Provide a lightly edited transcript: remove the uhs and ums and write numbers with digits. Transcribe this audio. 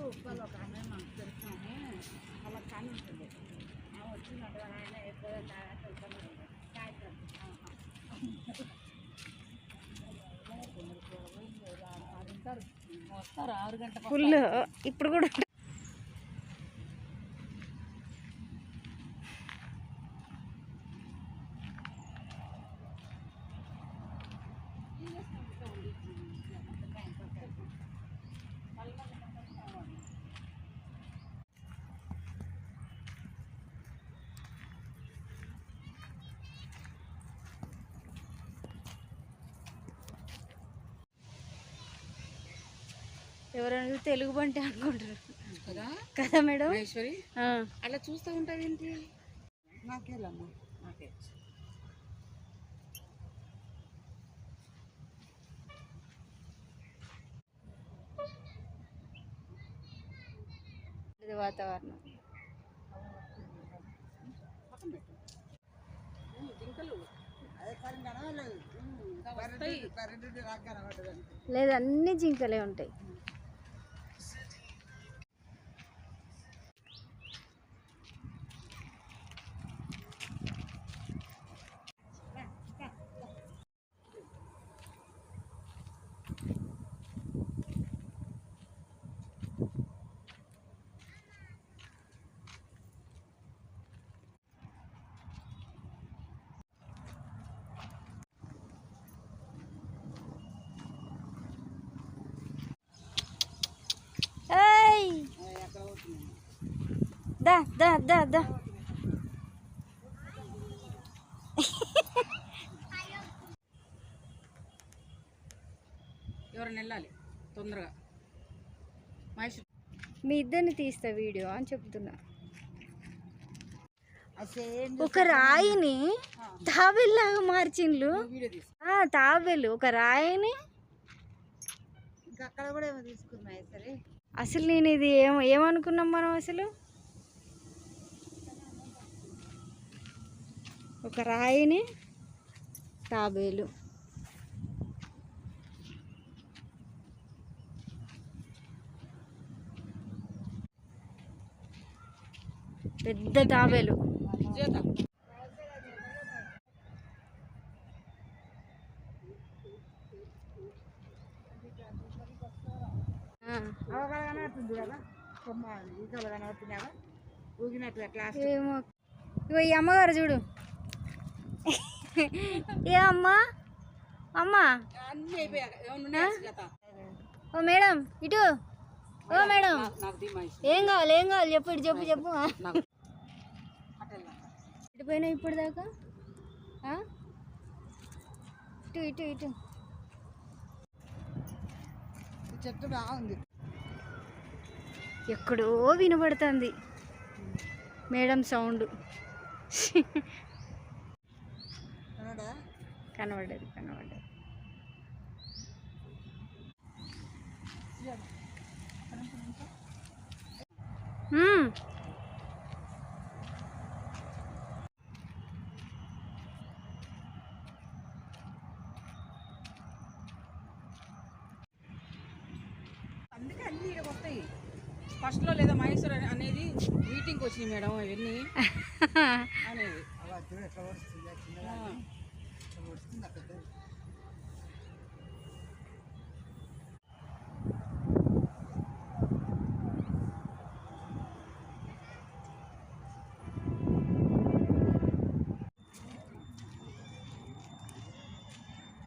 ఉప్పలు ఒక ఆమె మాకు తెలుసుకొని అలా కానీ ఉంటుంది వచ్చినట్టు ఆయన ఎక్కువ వస్తారు 6 గంటలకు ఫుల్ ఇప్పుడు కూడా ఎవరైనా తెలుగు బంటి అనుకుంటారు కదా కదా మేడం మహేశ్వరి అలా చూస్తూ ఉంటుంది ఏంటి నాకేలమ్మా నాకే వాతావరణం లేదు అన్ని జింకలే ఉంటాయి దా దా దా దా ఎవరైనా వెళ్ళాలి తొందరగా మీ ఇద్దరిని తీస్తా వీడియో అని చెప్తున్నా ఒక రాయిని తాబేలులాగా మార్చిండ్లు తాబేలు ఒక రాయిని అక్కడ కూడా ఏమో తీసుకున్నాయి సరే అసలు నేను ఇది ఏమనుకున్నాం మనం అసలు ఒక రాయిని తాబేలు పెద్ద తాబేలు ఏమో ఇగో ఈ అమ్మగారు చూడు ఏ అమ్మా అమ్మా ఓ మేడం ఇటు ఓ మేడం ఏం కావాలి చెప్పు ఇటు చెప్పు ఇటు పోయినా ఇప్పుడు దాకా ఇటు ఇటు ఇటు చెట్టు బాగుంది ఎక్కడో వినబడుతుంది మేడం సౌండ్ కనబడ్డది అందుకే అన్నీ ఇక్కడ వస్తాయి ఫస్ట్లో లేదా మహేశ్వర్ అనేది మీటింగ్కి వచ్చినాయి మేడం ఇవన్నీ అనేది